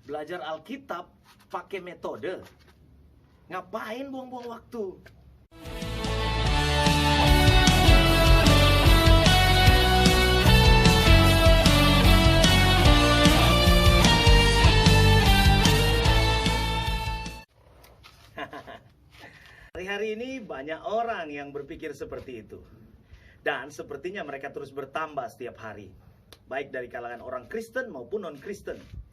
Belajar Alkitab pakai metode. Ngapain buang-buang waktu? Hari-hari ini banyak orang yang berpikir seperti itu. Dan sepertinya mereka terus bertambah setiap hari. Baik dari kalangan orang Kristen maupun non-Kristen.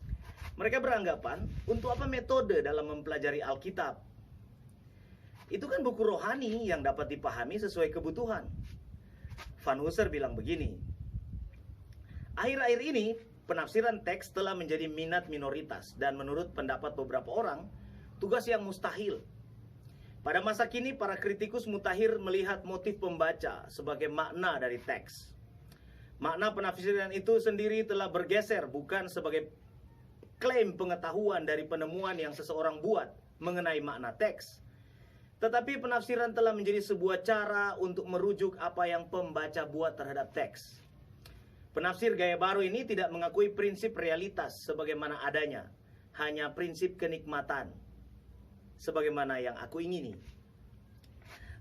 Mereka beranggapan, untuk apa metode dalam mempelajari Alkitab? Itu kan buku rohani yang dapat dipahami sesuai kebutuhan. Van Hooser bilang begini, akhir-akhir ini penafsiran teks telah menjadi minat minoritas dan menurut pendapat beberapa orang, tugas yang mustahil. Pada masa kini, para kritikus mutakhir melihat motif pembaca sebagai makna dari teks. Makna penafsiran itu sendiri telah bergeser bukan sebagai klaim pengetahuan dari penemuan yang seseorang buat mengenai makna teks, tetapi penafsiran telah menjadi sebuah cara untuk merujuk apa yang pembaca buat terhadap teks. Penafsir gaya baru ini tidak mengakui prinsip realitas sebagaimana adanya, hanya prinsip kenikmatan sebagaimana yang aku ingini.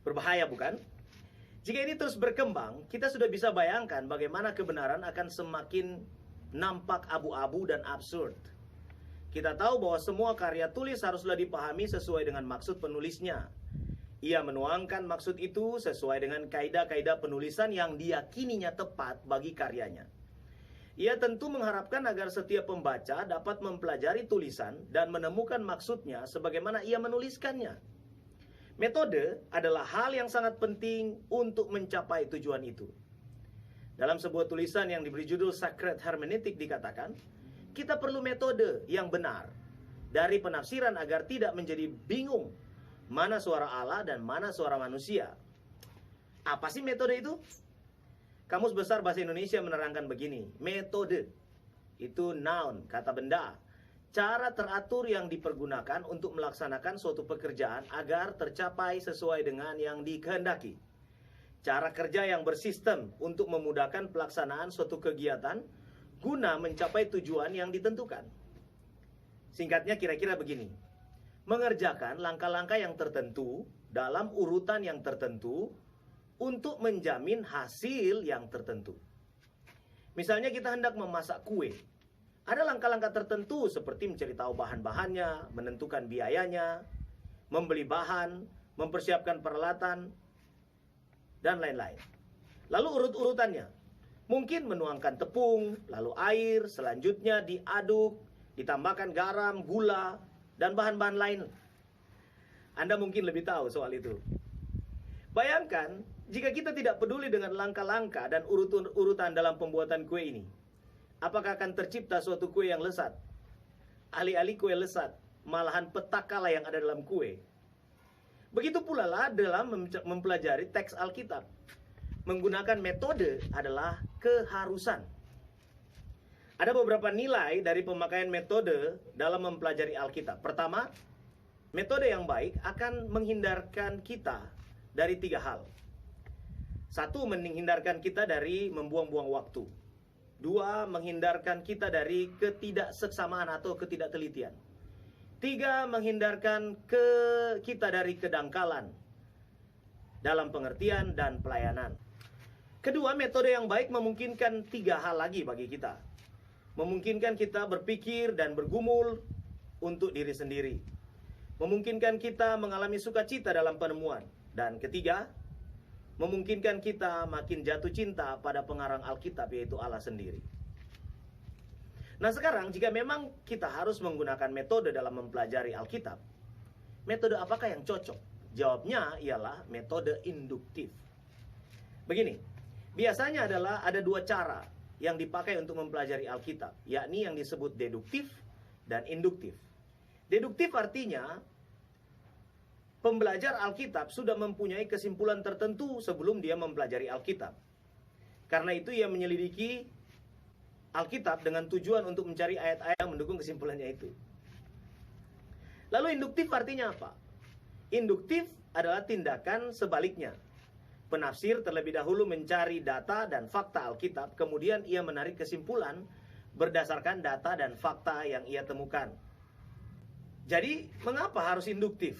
Berbahaya bukan? Jika ini terus berkembang, kita sudah bisa bayangkan bagaimana kebenaran akan semakin nampak abu-abu dan absurd. Kita tahu bahwa semua karya tulis haruslah dipahami sesuai dengan maksud penulisnya. Ia menuangkan maksud itu sesuai dengan kaidah-kaidah penulisan yang diyakininya tepat bagi karyanya. Ia tentu mengharapkan agar setiap pembaca dapat mempelajari tulisan dan menemukan maksudnya sebagaimana ia menuliskannya. Metode adalah hal yang sangat penting untuk mencapai tujuan itu. Dalam sebuah tulisan yang diberi judul Sacred Hermeneutic dikatakan, kita perlu metode yang benar dari penafsiran agar tidak menjadi bingung mana suara Allah dan mana suara manusia. Apa sih metode itu? Kamus Besar Bahasa Indonesia menerangkan begini, metode itu noun, kata benda, cara teratur yang dipergunakan untuk melaksanakan suatu pekerjaan agar tercapai sesuai dengan yang dikehendaki. Cara kerja yang bersistem untuk memudahkan pelaksanaan suatu kegiatan guna mencapai tujuan yang ditentukan. Singkatnya kira-kira begini, mengerjakan langkah-langkah yang tertentu dalam urutan yang tertentu untuk menjamin hasil yang tertentu. Misalnya kita hendak memasak kue. Ada langkah-langkah tertentu seperti mencari tahu bahan-bahannya, menentukan biayanya, membeli bahan, mempersiapkan peralatan, dan lain-lain. Lalu urut-urutannya. Mungkin menuangkan tepung, lalu air, selanjutnya diaduk, ditambahkan garam, gula, dan bahan-bahan lain. Anda mungkin lebih tahu soal itu. Bayangkan, jika kita tidak peduli dengan langkah-langkah dan urutan dalam pembuatan kue ini, apakah akan tercipta suatu kue yang lezat? Alih-alih kue lezat, malahan petakalah yang ada dalam kue. Begitu pula lah dalam mempelajari teks Alkitab. Menggunakan metode adalah keharusan. Ada beberapa nilai dari pemakaian metode dalam mempelajari Alkitab. Pertama, metode yang baik akan menghindarkan kita dari 3 hal. 1, menghindarkan kita dari membuang-buang waktu. 2, menghindarkan kita dari ketidakseksamaan atau ketidaktelitian. 3, menghindarkan kita dari kedangkalan dalam pengertian dan pelayanan. Kedua, metode yang baik memungkinkan 3 hal lagi bagi kita. Memungkinkan kita berpikir dan bergumul untuk diri sendiri. Memungkinkan kita mengalami sukacita dalam penemuan. Dan ketiga, memungkinkan kita makin jatuh cinta pada pengarang Alkitab, yaitu Allah sendiri. Nah sekarang, jika memang kita harus menggunakan metode dalam mempelajari Alkitab, metode apakah yang cocok? Jawabnya ialah metode induktif. Begini, biasanya ada 2 cara yang dipakai untuk mempelajari Alkitab, yakni yang disebut deduktif dan induktif. Deduktif artinya pembelajar Alkitab sudah mempunyai kesimpulan tertentu sebelum dia mempelajari Alkitab. Karena itu ia menyelidiki Alkitab dengan tujuan untuk mencari ayat-ayat yang mendukung kesimpulannya itu. Lalu induktif artinya apa? Induktif adalah tindakan sebaliknya. Penafsir terlebih dahulu mencari data dan fakta Alkitab, kemudian ia menarik kesimpulan berdasarkan data dan fakta yang ia temukan. Jadi, mengapa harus induktif?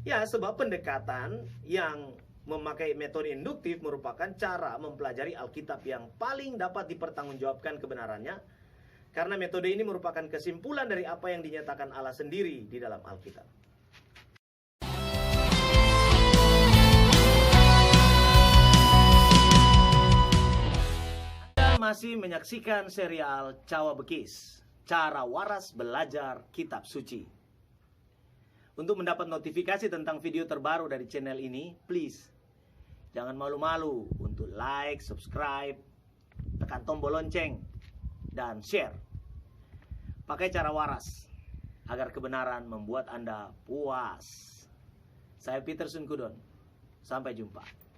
Ya, sebab pendekatan yang memakai metode induktif merupakan cara mempelajari Alkitab yang paling dapat dipertanggungjawabkan kebenarannya, karena metode ini merupakan kesimpulan dari apa yang dinyatakan Allah sendiri di dalam Alkitab. Anda masih menyaksikan serial Cawa Bekis, cara waras belajar kitab suci. Untuk mendapat notifikasi tentang video terbaru dari channel ini, please jangan malu-malu untuk like, subscribe, tekan tombol lonceng, dan share. Pakai cara waras agar kebenaran membuat Anda puas. Saya Peterson Kudon. Sampai jumpa.